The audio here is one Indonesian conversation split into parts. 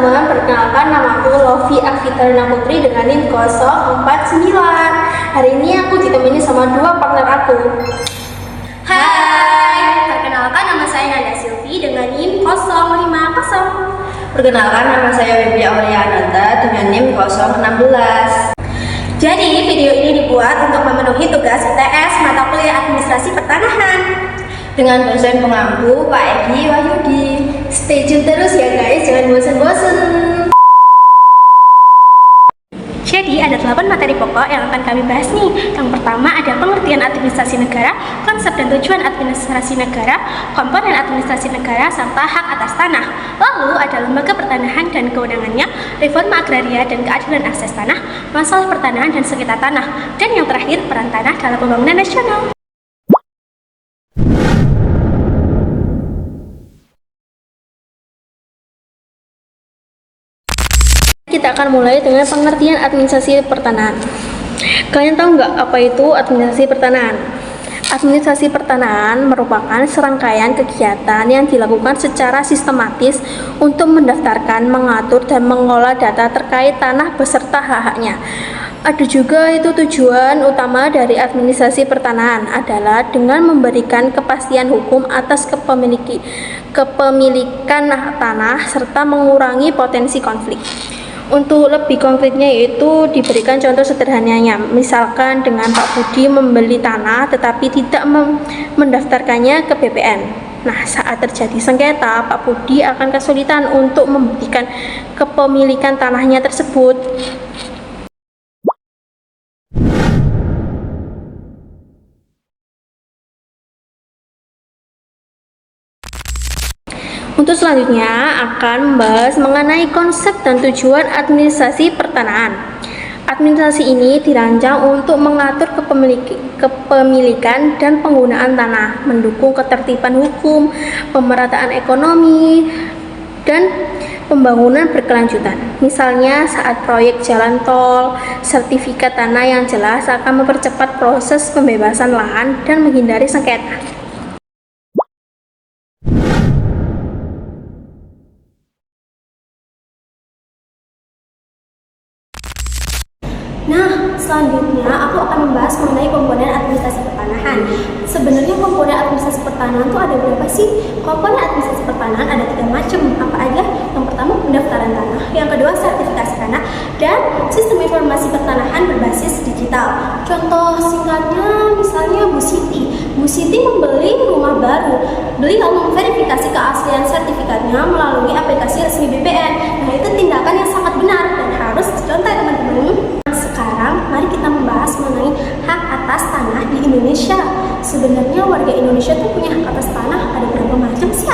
teman-teman, perkenalkan nama aku Lofi Afitarina Putri dengan NIM 049. Hari ini aku ditemani sama dua partner aku. Hai, perkenalkan nama saya Nanda Silvi dengan NIM 050. Perkenalkan nama saya Wibi Aulia Ananda dengan NIM 016. Jadi video ini dibuat untuk memenuhi tugas UTS mata kuliah Administrasi Pertanahan Dengan dosen pengampu Pak Edi Wahyudi. Stay tune terus ya guys, jangan bosan-bosan. Jadi ada 8 materi pokok yang akan kami bahas nih. Yang pertama ada pengertian administrasi negara, konsep dan tujuan administrasi negara, komponen administrasi negara, serta hak atas tanah. Lalu ada lembaga pertanahan dan kewenangannya, reforma agraria dan keadilan akses tanah, masalah pertanahan dan sengketa tanah, dan yang terakhir peran tanah dalam pembangunan nasional. Kita akan mulai dengan pengertian administrasi pertanahan. Kalian tahu nggak apa itu administrasi pertanahan? Administrasi pertanahan merupakan serangkaian kegiatan yang dilakukan secara sistematis untuk mendaftarkan, mengatur, dan mengelola data terkait tanah beserta hak-haknya. Ada juga itu tujuan utama dari administrasi pertanahan adalah dengan memberikan kepastian hukum atas kepemilikan tanah serta mengurangi potensi konflik. Untuk lebih konkretnya yaitu diberikan contoh sederhananya, misalkan dengan Pak Budi membeli tanah tetapi tidak mendaftarkannya ke BPN. Nah, saat terjadi sengketa, Pak Budi akan kesulitan untuk membuktikan kepemilikan tanahnya tersebut. Untuk selanjutnya akan membahas mengenai konsep dan tujuan administrasi pertanahan. Administrasi ini dirancang untuk mengatur kepemilikan dan penggunaan tanah, mendukung ketertiban hukum, pemerataan ekonomi, dan pembangunan berkelanjutan. Misalnya saat proyek jalan tol, sertifikat tanah yang jelas akan mempercepat proses pembebasan lahan dan menghindari sengketa. Nah, selanjutnya aku akan membahas mengenai komponen administrasi pertanahan. Sebenarnya komponen administrasi pertanahan itu ada berapa sih? Komponen administrasi pertanahan ada 3 macam. Apa aja? Yang pertama pendaftaran tanah, yang kedua sertifikasi tanah, dan sistem informasi pertanahan berbasis digital. Contoh singkatnya misalnya Bu Siti. Bu Siti membeli rumah baru. Beliau memverifikasi keaslian sertifikatnya melalui aplikasi resmi BPN. Nah, itu tindakan yang sangat benar dan harus dicontoh teman-teman. Sekarang mari kita membahas mengenai hak atas tanah di Indonesia. Sebenarnya warga Indonesia tuh punya hak atas tanah ada berapa macam sih?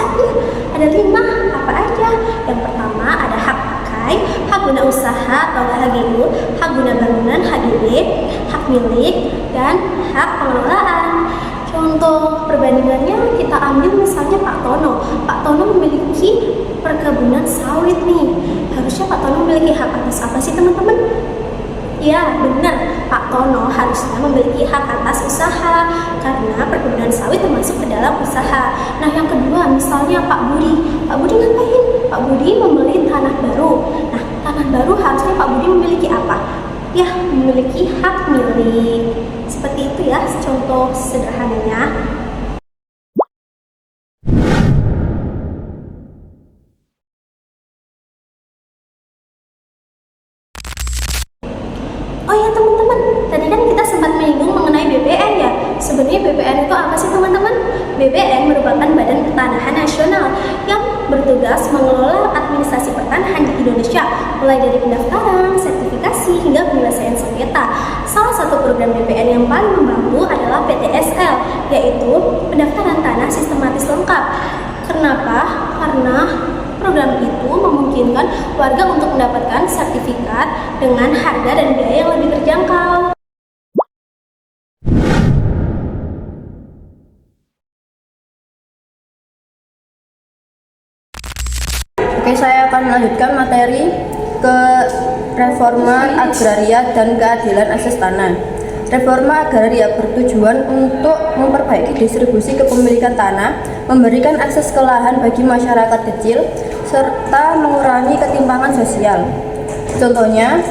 Ada 5. Apa aja? Yang pertama ada hak pakai, hak guna usaha atau HGU, hak guna bangunan HGB, hak milik, dan hak pengelolaan. Contoh perbandingannya kita ambil misalnya Pak Tono. Pak Tono memiliki perkebunan sawit nih. Harusnya Pak Tono memiliki hak atas apa sih teman-teman? Ya, benar. Pak Tono harusnya memiliki hak atas usaha karena perkebunan sawit termasuk ke dalam usaha. Nah, yang kedua misalnya Pak Budi. Pak Budi ngapain? Pak Budi membeli tanah baru. Nah, tanah baru harusnya Pak Budi memiliki apa? Ya, memiliki hak milik. Seperti itu ya, contoh sederhananya. Oh ya teman-teman, tadi kan kita sempat menyinggung mengenai BPN ya. Sebenarnya BPN itu apa sih teman-teman? BPN merupakan Badan Pertanahan Nasional yang bertugas mengelola administrasi pertanahan di Indonesia, mulai dari pendaftaran, sertifikasi, hingga penyelesaian sengketa. Salah satu program BPN yang paling membantu adalah PTSL, yaitu pendaftaran tanah sistematis lengkap. Kenapa? Karena program itu memungkinkan warga untuk mendapatkan sertifikat dengan harga dan biaya yang lebih terjangkau. Oke, saya akan melanjutkan materi ke reforma agraria dan keadilan akses tanah. Reforma agraria bertujuan untuk memperbaiki distribusi kepemilikan tanah, memberikan akses ke lahan bagi masyarakat kecil, serta mengurangi ketimpangan sosial. Contohnya,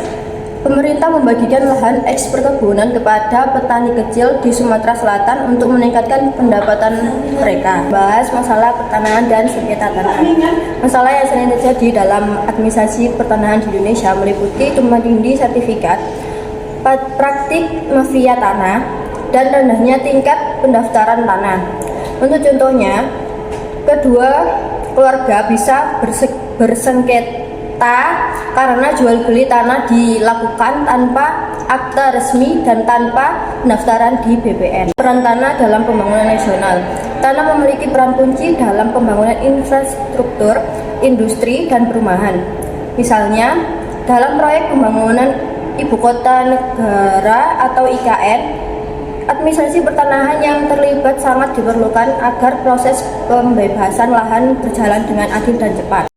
pemerintah membagikan lahan eks perkebunan kepada petani kecil di Sumatera Selatan untuk meningkatkan pendapatan mereka. Bahas masalah pertanahan dan sengketa tanah. Masalah yang sering terjadi dalam administrasi pertanahan di Indonesia meliputi tumpang tindih sertifikat, praktik mafia tanah, dan rendahnya tingkat pendaftaran tanah. Untuk contohnya, kedua keluarga bisa bersengketa karena jual beli tanah dilakukan tanpa akta resmi dan tanpa pendaftaran di BPN. Peran tanah dalam pembangunan nasional. Tanah memiliki peran kunci dalam pembangunan infrastruktur, industri, dan perumahan. Misalnya, dalam proyek pembangunan Ibu Kota Negara atau IKN, administrasi pertanahan yang terlibat sangat diperlukan agar proses pembebasan lahan berjalan dengan adil dan cepat.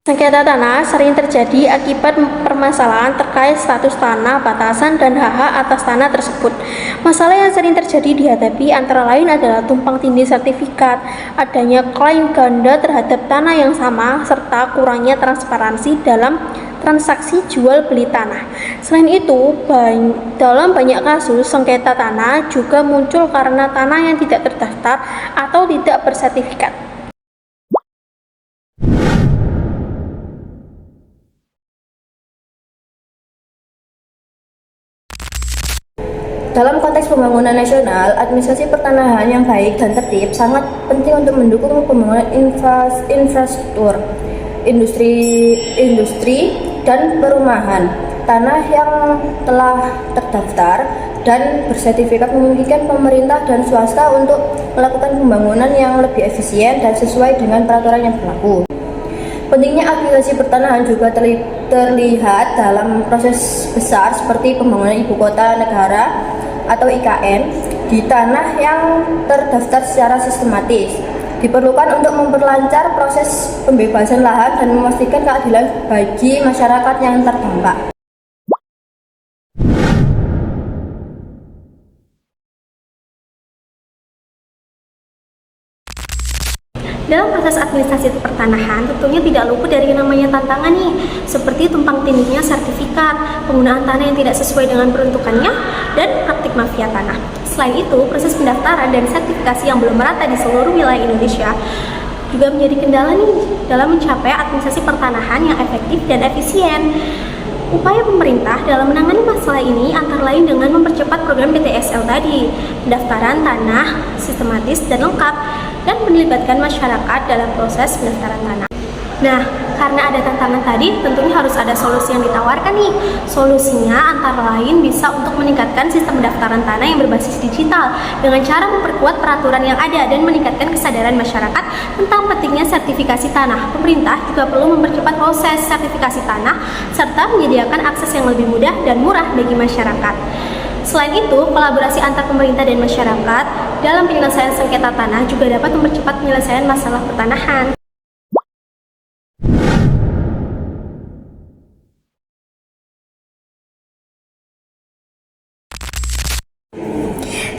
Sengketa tanah sering terjadi akibat permasalahan terkait status tanah, batasan, dan hak-hak atas tanah tersebut. Masalah yang sering terjadi dihadapi antara lain adalah tumpang tindih sertifikat, adanya klaim ganda terhadap tanah yang sama, serta kurangnya transparansi dalam transaksi jual beli tanah. Selain itu, dalam banyak kasus sengketa tanah juga muncul karena tanah yang tidak terdaftar atau tidak bersertifikat. Dalam konteks pembangunan nasional, administrasi pertanahan yang baik dan tertib sangat penting untuk mendukung pembangunan infrastruktur, industri, dan perumahan. Tanah yang telah terdaftar dan bersertifikat memungkinkan pemerintah dan swasta untuk melakukan pembangunan yang lebih efisien dan sesuai dengan peraturan yang berlaku. Pentingnya administrasi pertanahan juga terlihat dalam proses besar seperti pembangunan Ibu Kota Negara atau IKN di tanah yang terdaftar secara sistematis. Diperlukan untuk memperlancar proses pembebasan lahan dan memastikan keadilan bagi masyarakat yang terdampak. Dalam proses administrasi pertanahan, tentunya tidak luput dari yang namanya tantangan nih, seperti tumpang tindihnya sertifikat, penggunaan tanah yang tidak sesuai dengan peruntukannya, dan praktik mafia tanah. Selain itu, proses pendaftaran dan sertifikasi yang belum merata di seluruh wilayah Indonesia juga menjadi kendala nih dalam mencapai administrasi pertanahan yang efektif dan efisien. Upaya pemerintah dalam menangani masalah ini antara lain dengan mempercepat program PTSL tadi, pendaftaran tanah sistematis dan lengkap, dan melibatkan masyarakat dalam proses pendaftaran tanah. Nah, karena ada tantangan tadi, tentunya harus ada solusi yang ditawarkan nih. Solusinya antara lain bisa untuk meningkatkan sistem pendaftaran tanah yang berbasis digital dengan cara memperkuat peraturan yang ada dan meningkatkan kesadaran masyarakat tentang pentingnya sertifikasi tanah. Pemerintah juga perlu mempercepat proses sertifikasi tanah serta menyediakan akses yang lebih mudah dan murah bagi masyarakat. Selain itu, kolaborasi antar pemerintah dan masyarakat dalam penyelesaian sengketa tanah juga dapat mempercepat penyelesaian masalah pertanahan.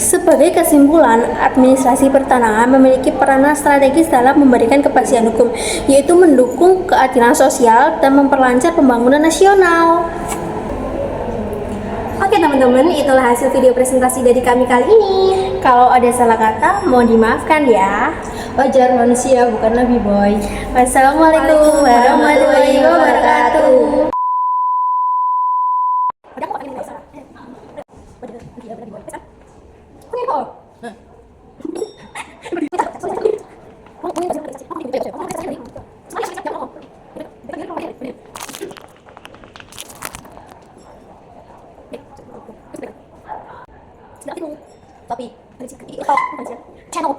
Sebagai kesimpulan, administrasi pertanahan memiliki peranan strategis dalam memberikan kepastian hukum, yaitu mendukung keadilan sosial dan memperlancar pembangunan nasional. Oke teman-teman, itulah hasil video presentasi dari kami kali ini. Kalau ada salah kata, mohon dimaafkan ya. Wajar manusia, bukan nabi boy. Wassalamualaikum warahmatullahi wabarakatuh. Tapi channel